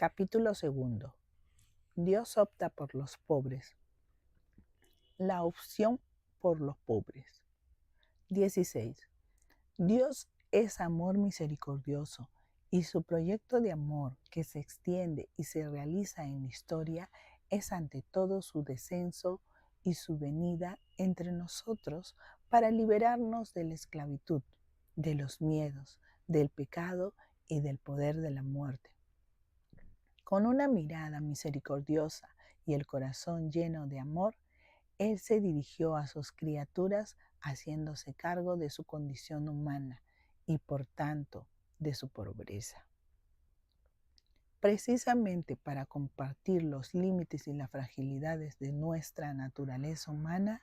Capítulo segundo. Dios opta por los pobres. La opción por los pobres. 16. Dios es amor misericordioso y su proyecto de amor que se extiende y se realiza en la historia es ante todo su descenso y su venida entre nosotros para liberarnos de la esclavitud, de los miedos, del pecado y del poder de la muerte. Con una mirada misericordiosa y el corazón lleno de amor, Él se dirigió a sus criaturas haciéndose cargo de su condición humana y por tanto de su pobreza. Precisamente para compartir los límites y las fragilidades de nuestra naturaleza humana,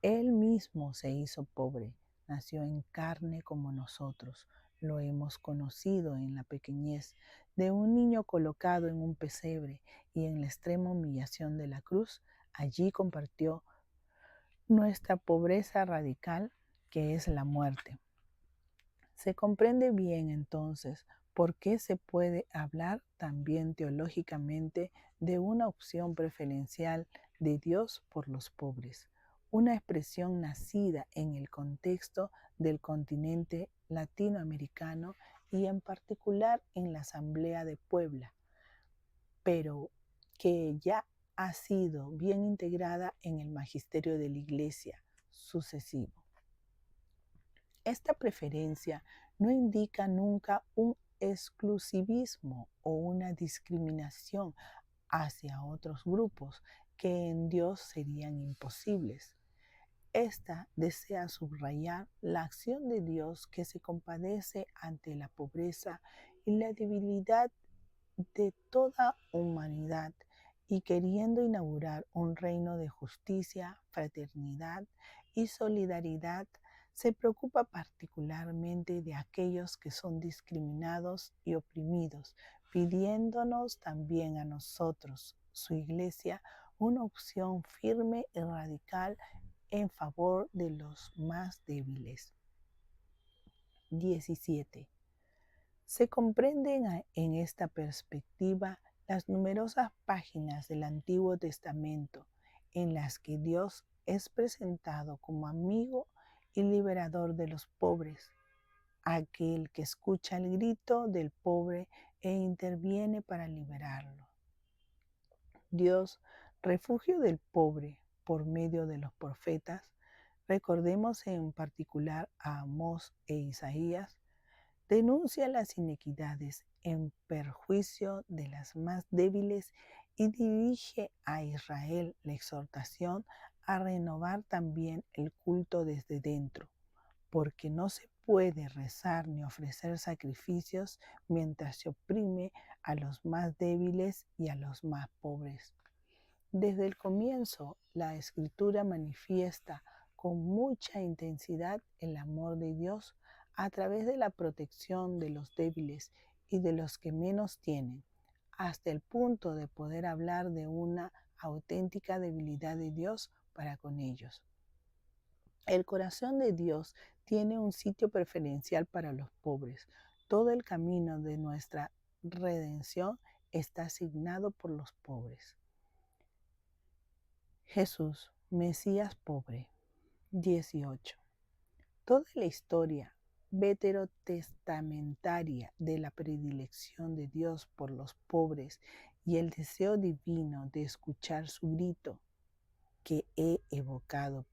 Él mismo se hizo pobre, nació en carne como nosotros. Lo hemos conocido en la pequeñez de un niño colocado en un pesebre y en la extrema humillación de la cruz. Allí compartió nuestra pobreza radical, que es la muerte. Se comprende bien entonces por qué se puede hablar también teológicamente de una opción preferencial de Dios por los pobres, una expresión nacida en el contexto del continente latinoamericano y en particular en la Asamblea de Puebla, pero que ya ha sido bien integrada en el magisterio de la Iglesia sucesivo. Esta preferencia no indica nunca un exclusivismo o una discriminación hacia otros grupos que en Dios serían imposibles. Esta desea subrayar la acción de Dios que se compadece ante la pobreza y la debilidad de toda humanidad y queriendo inaugurar un reino de justicia, fraternidad y solidaridad, se preocupa particularmente de aquellos que son discriminados y oprimidos, pidiéndonos también a nosotros, su Iglesia, una opción firme y radical en favor de los más débiles. 17. Se comprenden en esta perspectiva las numerosas páginas del Antiguo Testamento en las que Dios es presentado como amigo y liberador de los pobres, aquel que escucha el grito del pobre e interviene para liberarlo. Dios, refugio del pobre por medio de los profetas, recordemos en particular a Amós e Isaías, denuncia las inequidades en perjuicio de las más débiles y dirige a Israel la exhortación a renovar también el culto desde dentro, porque no se puede rezar ni ofrecer sacrificios mientras se oprime a los más débiles y a los más pobres. Desde el comienzo, la Escritura manifiesta con mucha intensidad el amor de Dios a través de la protección de los débiles y de los que menos tienen, hasta el punto de poder hablar de una auténtica debilidad de Dios para con ellos. El corazón de Dios tiene un sitio preferencial para los pobres. Todo el camino de nuestra redención está asignado por los pobres. Jesús, Mesías pobre. 18. Toda la historia veterotestamentaria de la predilección de Dios por los pobres y el deseo divino de escuchar su grito, que he evocado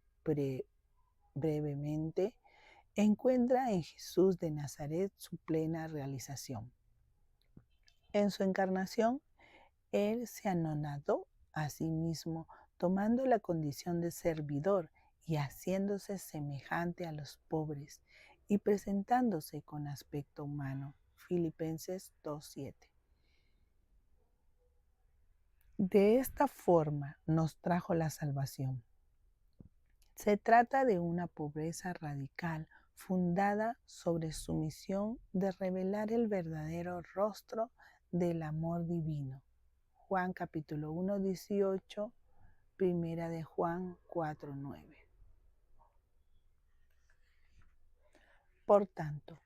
brevemente, encuentra en Jesús de Nazaret su plena realización. En su encarnación, Él se anonadó a sí mismo, tomando la condición de servidor y haciéndose semejante a los pobres y presentándose con aspecto humano. Filipenses 2:7. De esta forma nos trajo la salvación. Se trata de una pobreza radical fundada sobre su misión de revelar el verdadero rostro del amor divino. Juan capítulo 1, 18, primera de Juan 4, 9. Por tanto,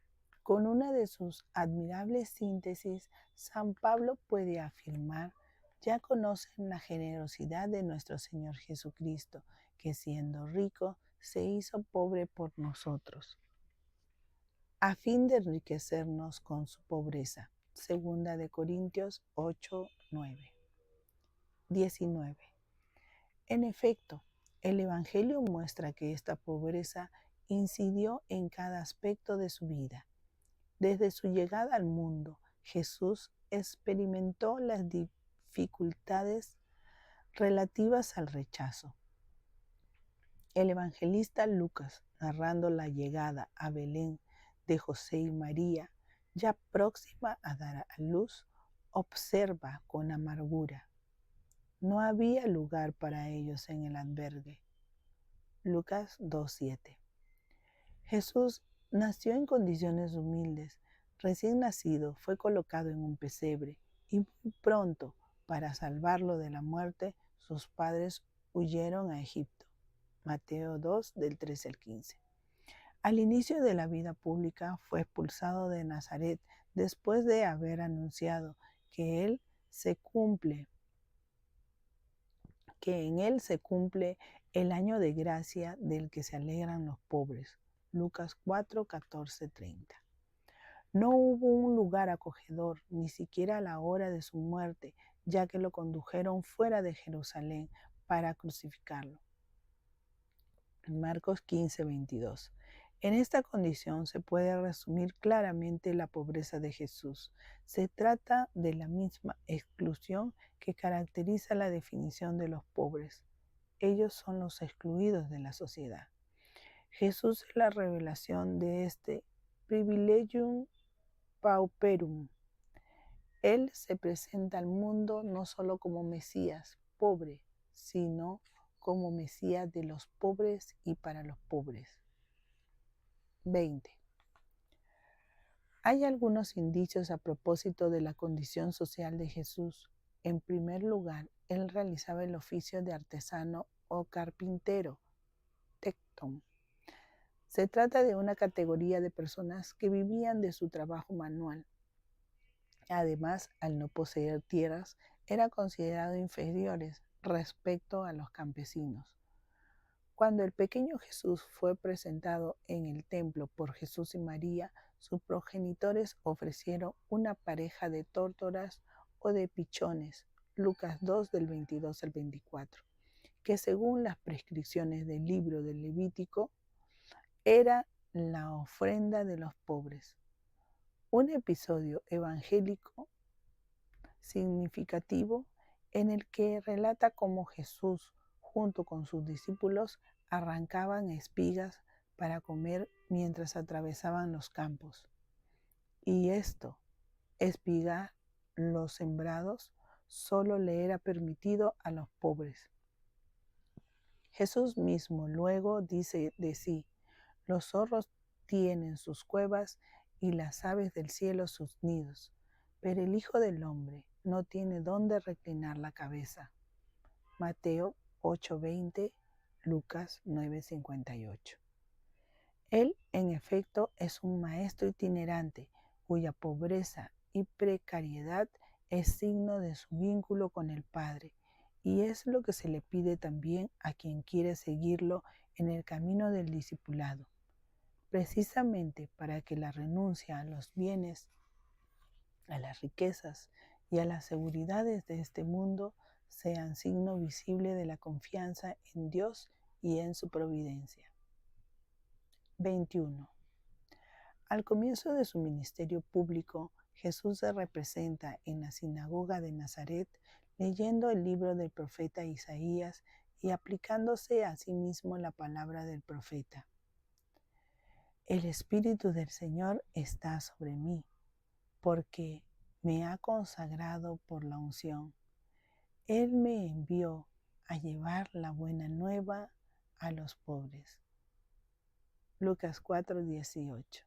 Con una de sus admirables síntesis, San Pablo puede afirmar: ya conocen la generosidad de nuestro Señor Jesucristo, que siendo rico, se hizo pobre por nosotros, a fin de enriquecernos con su pobreza. Segunda de Corintios 8, 19. En efecto, el Evangelio muestra que esta pobreza incidió en cada aspecto de su vida. Desde su llegada al mundo, Jesús experimentó las dificultades relativas al rechazo. El evangelista Lucas, narrando la llegada a Belén de José y María, ya próxima a dar a luz, observa con amargura: no había lugar para ellos en el albergue. Lucas 2:7. Jesús nació en condiciones humildes. Recién nacido, fue colocado en un pesebre y muy pronto, para salvarlo de la muerte, sus padres huyeron a Egipto. Mateo 2, del 13 al 15. Al inicio de la vida pública fue expulsado de Nazaret después de haber anunciado que en él se cumple el año de gracia del que se alegran los pobres. Lucas 4, 14, 30. No hubo un lugar acogedor, ni siquiera a la hora de su muerte, ya que lo condujeron fuera de Jerusalén para crucificarlo. Marcos 15, 22. En esta condición se puede resumir claramente la pobreza de Jesús. Se trata de la misma exclusión que caracteriza la definición de los pobres. Ellos son los excluidos de la sociedad. Jesús es la revelación de este privilegium pauperum. Él se presenta al mundo no solo como Mesías pobre, sino como Mesías de los pobres y para los pobres. 20. Hay algunos indicios a propósito de la condición social de Jesús. En primer lugar, él realizaba el oficio de artesano o carpintero, tecton. Se trata de una categoría de personas que vivían de su trabajo manual. Además, al no poseer tierras, eran considerados inferiores respecto a los campesinos. Cuando el pequeño Jesús fue presentado en el templo por Jesús y María, sus progenitores ofrecieron una pareja de tórtolas o de pichones, Lucas 2 del 22 al 24, que según las prescripciones del libro del Levítico, era la ofrenda de los pobres. Un episodio evangélico significativo en el que relata cómo Jesús, junto con sus discípulos, arrancaban espigas para comer mientras atravesaban los campos. Y esto, espigar los sembrados, solo le era permitido a los pobres. Jesús mismo luego dice de sí: los zorros tienen sus cuevas y las aves del cielo sus nidos, pero el Hijo del Hombre no tiene dónde reclinar la cabeza. Mateo 8:20, Lucas 9:58. Él, en efecto, es un maestro itinerante cuya pobreza y precariedad es signo de su vínculo con el Padre, y es lo que se le pide también a quien quiere seguirlo en el camino del discipulado, precisamente para que la renuncia a los bienes, a las riquezas y a las seguridades de este mundo sean signo visible de la confianza en Dios y en su providencia. 21. Al comienzo de su ministerio público, Jesús se representa en la sinagoga de Nazaret leyendo el libro del profeta Isaías y aplicándose a sí mismo la palabra del profeta. El Espíritu del Señor está sobre mí, porque me ha consagrado por la unción. Él me envió a llevar la buena nueva a los pobres. Lucas 4:18.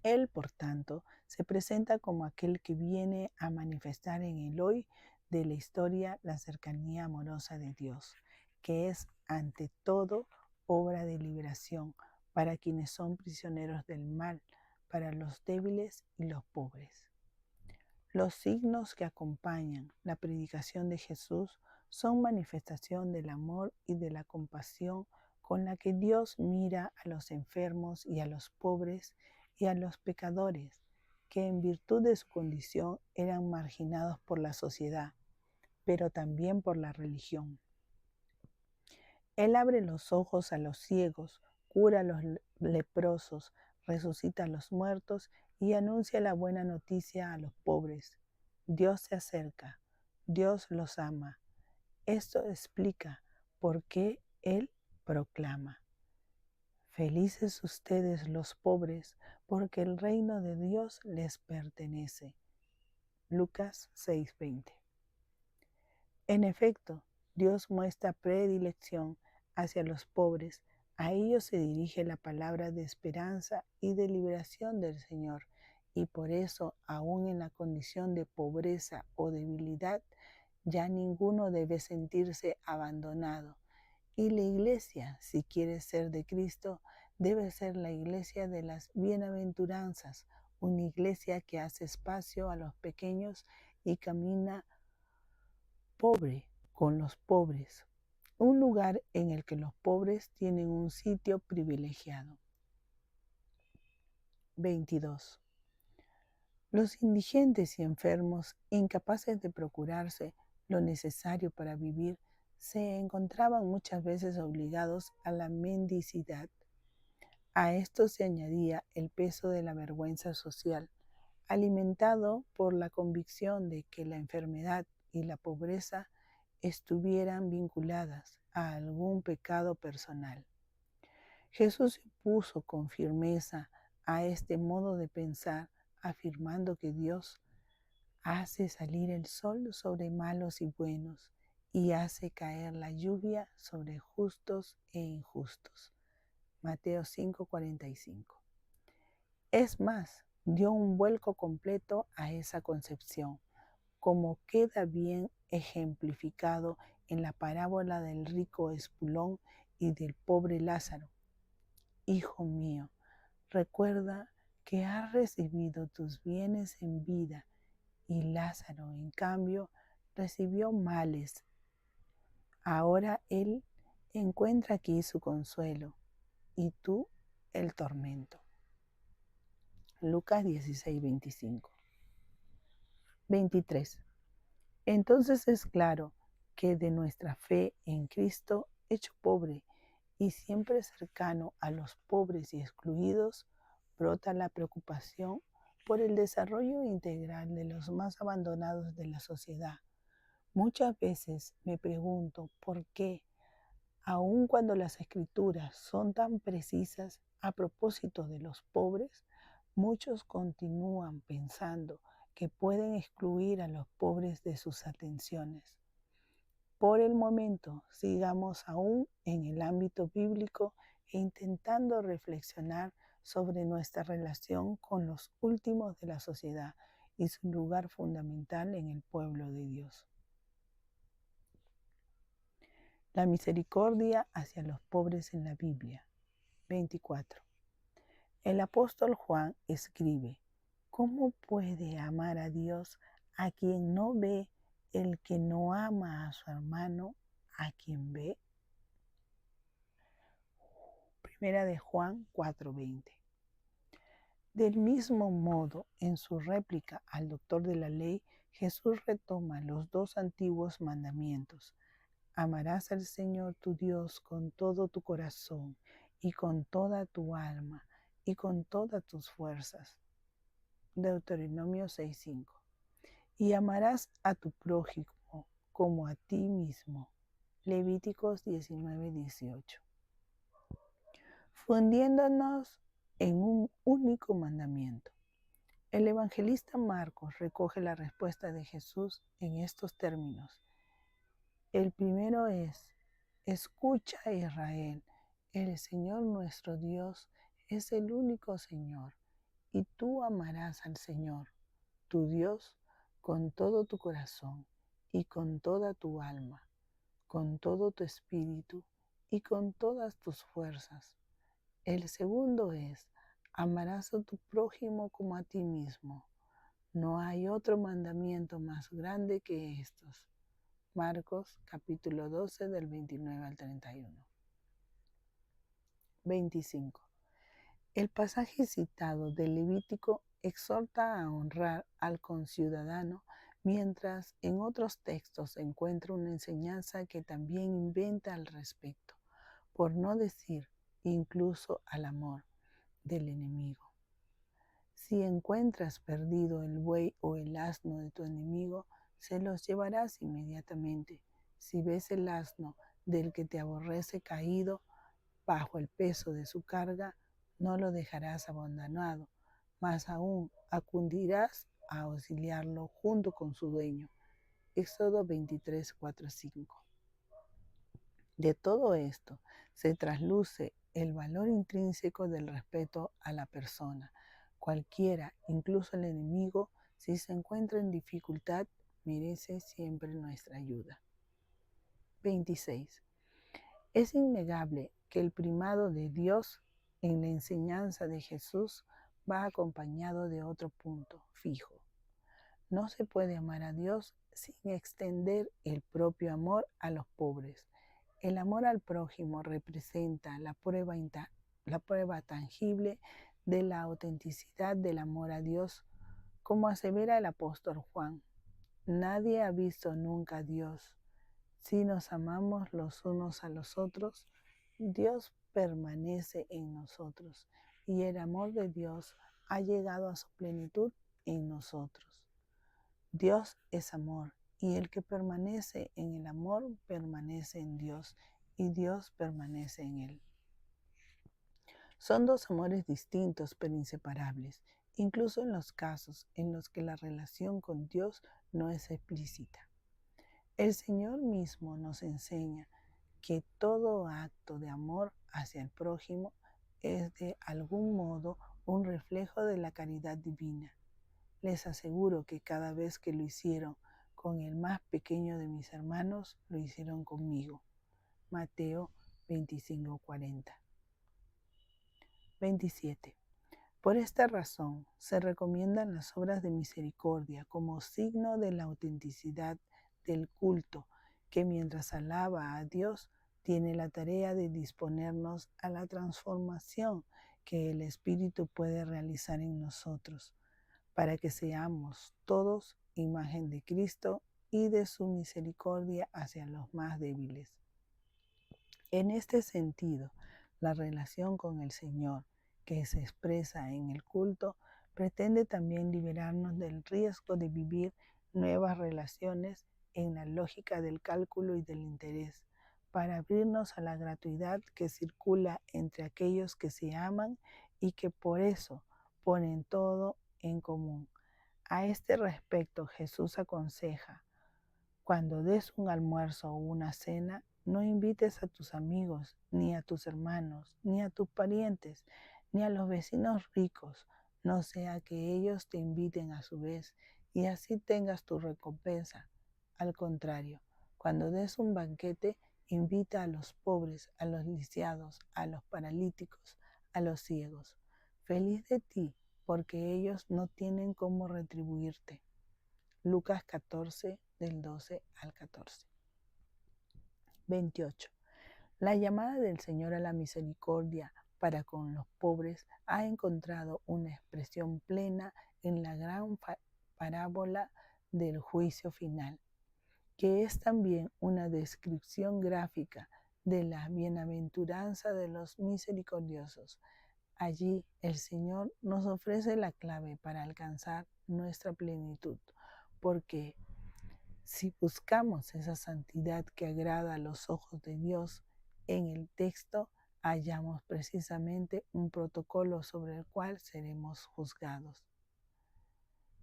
Él, por tanto, se presenta como aquel que viene a manifestar en el hoy de la historia la cercanía amorosa de Dios, que es ante todo obra de liberación para quienes son prisioneros del mal, para los débiles y los pobres. Los signos que acompañan la predicación de Jesús son manifestación del amor y de la compasión con la que Dios mira a los enfermos y a los pobres y a los pecadores, que en virtud de su condición eran marginados por la sociedad, pero también por la religión. Él abre los ojos a los ciegos, cura a los leprosos, resucita a los muertos y anuncia la buena noticia a los pobres. Dios se acerca, Dios los ama. Esto explica por qué Él proclama: felices ustedes los pobres, porque el reino de Dios les pertenece. Lucas 6:20. En efecto, Dios muestra predilección hacia los pobres. A ellos se dirige la palabra de esperanza y de liberación del Señor, y por eso, aun en la condición de pobreza o debilidad, ya ninguno debe sentirse abandonado. Y la iglesia, si quiere ser de Cristo, debe ser la iglesia de las bienaventuranzas, una iglesia que hace espacio a los pequeños y camina pobre con los pobres, un lugar en el que los pobres tienen un sitio privilegiado. 22. Los indigentes y enfermos, incapaces de procurarse lo necesario para vivir, se encontraban muchas veces obligados a la mendicidad. A esto se añadía el peso de la vergüenza social, alimentado por la convicción de que la enfermedad y la pobreza estuvieran vinculadas a algún pecado personal. Jesús se opuso con firmeza a este modo de pensar, afirmando que Dios hace salir el sol sobre malos y buenos y hace caer la lluvia sobre justos e injustos. Mateo 5:45. Es más, dio un vuelco completo a esa concepción, como queda bien ejemplificado en la parábola del rico espulón y del pobre Lázaro. Hijo mío, recuerda que has recibido tus bienes en vida y Lázaro, en cambio, recibió males. Ahora él encuentra aquí su consuelo y tú el tormento. Lucas 16:25. 23. Entonces es claro que de nuestra fe en Cristo, hecho pobre y siempre cercano a los pobres y excluidos, brota la preocupación por el desarrollo integral de los más abandonados de la sociedad. Muchas veces me pregunto por qué, aun cuando las escrituras son tan precisas a propósito de los pobres, muchos continúan pensando que pueden excluir a los pobres de sus atenciones. Por el momento, sigamos aún en el ámbito bíblico e intentando reflexionar sobre nuestra relación con los últimos de la sociedad y su lugar fundamental en el pueblo de Dios. La misericordia hacia los pobres en la Biblia. 24. El apóstol Juan escribe: ¿cómo puede amar a Dios a quien no ve el que no ama a su hermano a quien ve? Primera de Juan 4:20. Del mismo modo, en su réplica al doctor de la ley, Jesús retoma los dos antiguos mandamientos: amarás al Señor tu Dios con todo tu corazón y con toda tu alma y con todas tus fuerzas. Deuteronomio 6:5. Y amarás a tu prójimo como a ti mismo. Levíticos 19:18. Fundiéndonos en un único mandamiento. El evangelista Marcos recoge la respuesta de Jesús en estos términos. El primero es: escucha, Israel, el Señor nuestro Dios es el único Señor, y tú amarás al Señor, tu Dios, con todo tu corazón y con toda tu alma, con todo tu espíritu y con todas tus fuerzas. El segundo es, amarás a tu prójimo como a ti mismo. No hay otro mandamiento más grande que estos. Marcos capítulo 12 del 29 al 31. 25. El pasaje citado del Levítico exhorta a honrar al conciudadano, mientras en otros textos se encuentra una enseñanza que también inventa al respecto, por no decir incluso al amor del enemigo. Si encuentras perdido el buey o el asno de tu enemigo, se los llevarás inmediatamente. Si ves el asno del que te aborrece caído bajo el peso de su carga, no lo dejarás abandonado, más aún acudirás a auxiliarlo junto con su dueño. Éxodo 23, 4, 5. De todo esto se trasluce el valor intrínseco del respeto a la persona. Cualquiera, incluso el enemigo, si se encuentra en dificultad, merece siempre nuestra ayuda. 26. Es innegable que el primado de Dios en la enseñanza de Jesús va acompañado de otro punto fijo. No se puede amar a Dios sin extender el propio amor a los pobres. El amor al prójimo representa la prueba tangible de la autenticidad del amor a Dios, como asevera el apóstol Juan. Nadie ha visto nunca a Dios. Si nos amamos los unos a los otros, Dios permanece en nosotros y el amor de Dios ha llegado a su plenitud en nosotros. Dios es amor y el que permanece en el amor permanece en Dios y Dios permanece en él. Son dos amores distintos pero inseparables, incluso en los casos en los que la relación con Dios no es explícita. El Señor mismo nos enseña que todo acto de amor hacia el prójimo es de algún modo un reflejo de la caridad divina. Les aseguro que cada vez que lo hicieron con el más pequeño de mis hermanos, lo hicieron conmigo. Mateo 25:40. 27. Por esta razón, se recomiendan las obras de misericordia como signo de la autenticidad del culto, que mientras alaba a Dios, tiene la tarea de disponernos a la transformación que el Espíritu puede realizar en nosotros, para que seamos todos imagen de Cristo y de su misericordia hacia los más débiles. En este sentido, la relación con el Señor, que se expresa en el culto, pretende también liberarnos del riesgo de vivir nuevas relaciones en la lógica del cálculo y del interés, para abrirnos a la gratuidad que circula entre aquellos que se aman y que por eso ponen todo en común. A este respecto, Jesús aconseja: cuando des un almuerzo o una cena, no invites a tus amigos, ni a tus hermanos, ni a tus parientes, ni a los vecinos ricos, no sea que ellos te inviten a su vez y así tengas tu recompensa. Al contrario, cuando des un banquete, invita a los pobres, a los lisiados, a los paralíticos, a los ciegos. Feliz de ti, porque ellos no tienen cómo retribuirte. Lucas 14, del 12 al 14. 28. La llamada del Señor a la misericordia para con los pobres ha encontrado una expresión plena en la gran parábola del juicio final, que es también una descripción gráfica de la bienaventuranza de los misericordiosos. Allí el Señor nos ofrece la clave para alcanzar nuestra plenitud, porque si buscamos esa santidad que agrada a los ojos de Dios, en el texto hallamos precisamente un protocolo sobre el cual seremos juzgados.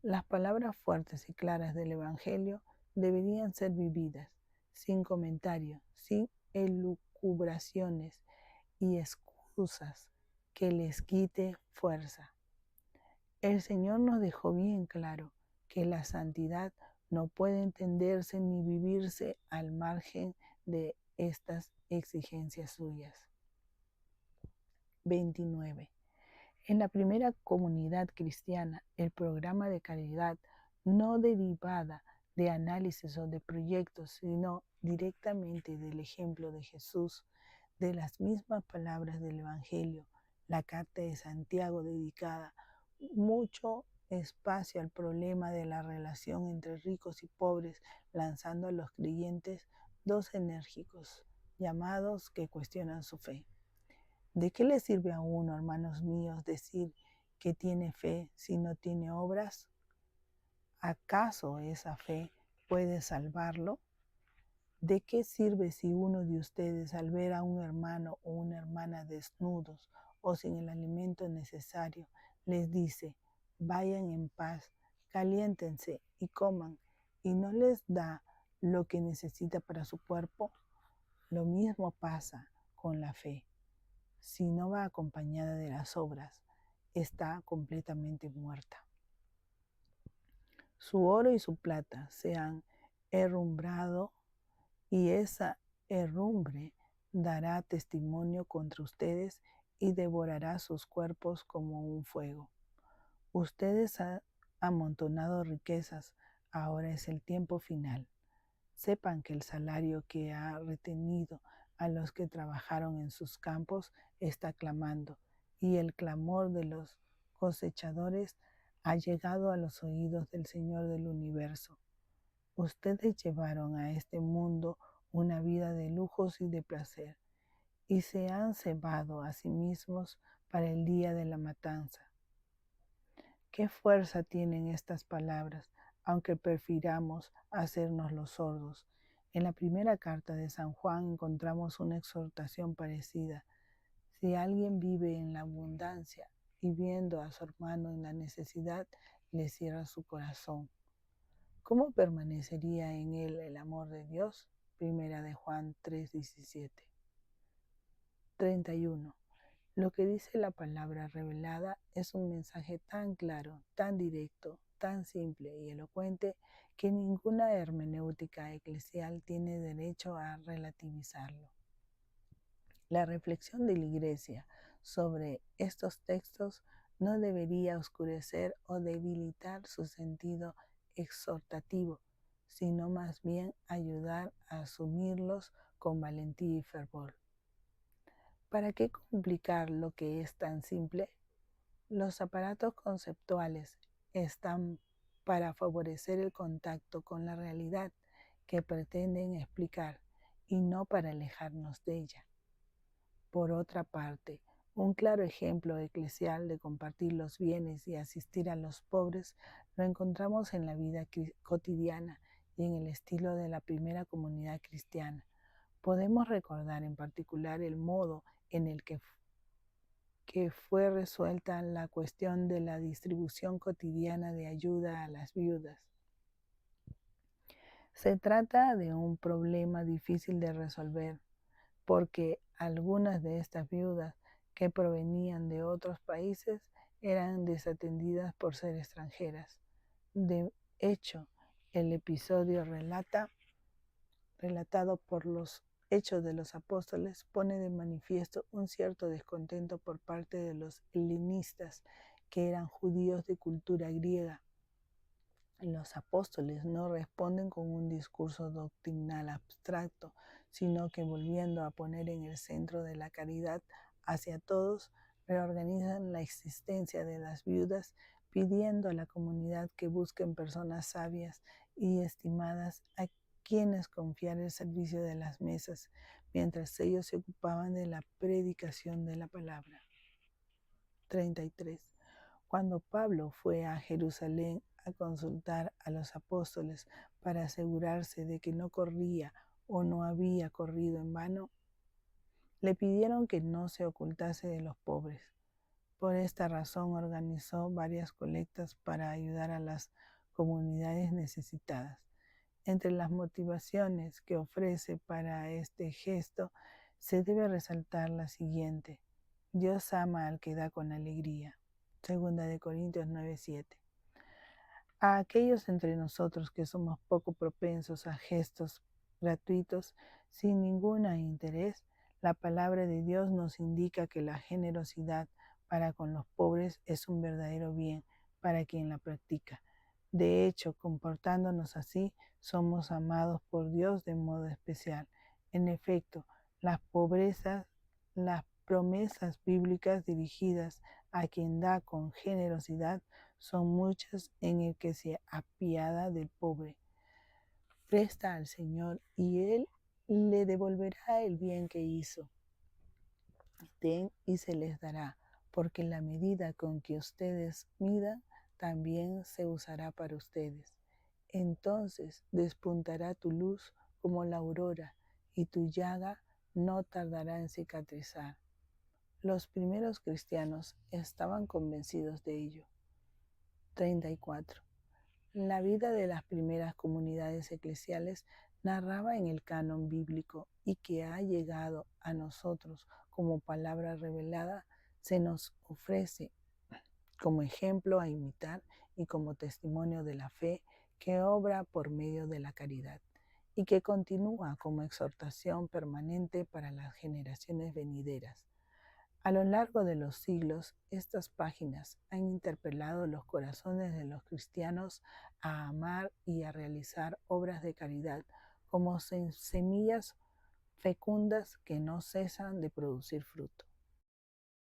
Las palabras fuertes y claras del Evangelio deberían ser vividas, sin comentarios, sin elucubraciones y excusas que les quite fuerza. El Señor nos dejó bien claro que la santidad no puede entenderse ni vivirse al margen de estas exigencias suyas. 29. En la primera comunidad cristiana, el programa de caridad no derivada de análisis o de proyectos, sino directamente del ejemplo de Jesús, de las mismas palabras del Evangelio, la carta de Santiago dedicada mucho espacio al problema de la relación entre ricos y pobres, lanzando a los creyentes dos enérgicos llamados que cuestionan su fe. ¿De qué le sirve a uno, hermanos míos, decir que tiene fe si no tiene obras? ¿Acaso esa fe puede salvarlo? ¿De qué sirve si uno de ustedes, al ver a un hermano o una hermana desnudos o sin el alimento necesario, les dice, vayan en paz, caliéntense y coman, y no les da lo que necesita para su cuerpo? Lo mismo pasa con la fe. Si no va acompañada de las obras, está completamente muerta. Su oro y su plata se han herrumbrado y esa herrumbre dará testimonio contra ustedes y devorará sus cuerpos como un fuego. Ustedes han amontonado riquezas, ahora es el tiempo final. Sepan que el salario que ha retenido a los que trabajaron en sus campos está clamando, y el clamor de los cosechadores ha llegado a los oídos del Señor del universo. Ustedes llevaron a este mundo una vida de lujos y de placer, y se han cebado a sí mismos para el día de la matanza. ¿Qué fuerza tienen estas palabras, aunque prefiramos hacernos los sordos? En la primera carta de San Juan encontramos una exhortación parecida. Si alguien vive en la abundancia y viendo a su hermano en la necesidad, le cierra su corazón, ¿cómo permanecería en él el amor de Dios? Primera de Juan 3:17. 31. Lo que dice la palabra revelada es un mensaje tan claro, tan directo, tan simple y elocuente que ninguna hermenéutica eclesial tiene derecho a relativizarlo. La reflexión de la Iglesia sobre estos textos no debería oscurecer o debilitar su sentido exhortativo, sino más bien ayudar a asumirlos con valentía y fervor. ¿Para qué complicar lo que es tan simple? Los aparatos conceptuales están para favorecer el contacto con la realidad que pretenden explicar y no para alejarnos de ella. Por otra parte, un claro ejemplo eclesial de compartir los bienes y asistir a los pobres lo encontramos en la vida cotidiana y en el estilo de la primera comunidad cristiana. Podemos recordar en particular el modo en el que fue resuelta la cuestión de la distribución cotidiana de ayuda a las viudas. Se trata de un problema difícil de resolver, porque algunas de estas viudas que provenían de otros países eran desatendidas por ser extranjeras. De hecho, el episodio relatado por los Hechos de los Apóstoles pone de manifiesto un cierto descontento por parte de los helenistas, que eran judíos de cultura griega. Los apóstoles no responden con un discurso doctrinal abstracto, sino que volviendo a poner en el centro de la caridad hacia todos, reorganizan la existencia de las viudas, pidiendo a la comunidad que busquen personas sabias y estimadas a quienes confiar el servicio de las mesas, mientras ellos se ocupaban de la predicación de la palabra. 33. Cuando Pablo fue a Jerusalén a consultar a los apóstoles para asegurarse de que no corría o no había corrido en vano, le pidieron que no se ocultase de los pobres. Por esta razón organizó varias colectas para ayudar a las comunidades necesitadas. Entre las motivaciones que ofrece para este gesto se debe resaltar la siguiente: Dios ama al que da con alegría. 2 Corintios 9:7. A aquellos entre nosotros que somos poco propensos a gestos gratuitos sin ningún interés, La palabra de Dios nos indica que la generosidad para con los pobres es un verdadero bien para quien la practica. De hecho, comportándonos así, somos amados por Dios de modo especial. En efecto, las promesas bíblicas dirigidas a quien da con generosidad son muchas en el que se apiada del pobre. Presta al Señor y Él le devolverá el bien que hizo. Den y se les dará, porque la medida con que ustedes midan también se usará para ustedes. Entonces despuntará tu luz como la aurora y tu llaga no tardará en cicatrizar. Los primeros cristianos estaban convencidos de ello. 34. La vida de las primeras comunidades eclesiales narraba en el canon bíblico y que ha llegado a nosotros como palabra revelada, se nos ofrece como ejemplo a imitar y como testimonio de la fe que obra por medio de la caridad y que continúa como exhortación permanente para las generaciones venideras. A lo largo de los siglos, estas páginas han interpelado los corazones de los cristianos a amar y a realizar obras de caridad como semillas fecundas que no cesan de producir fruto.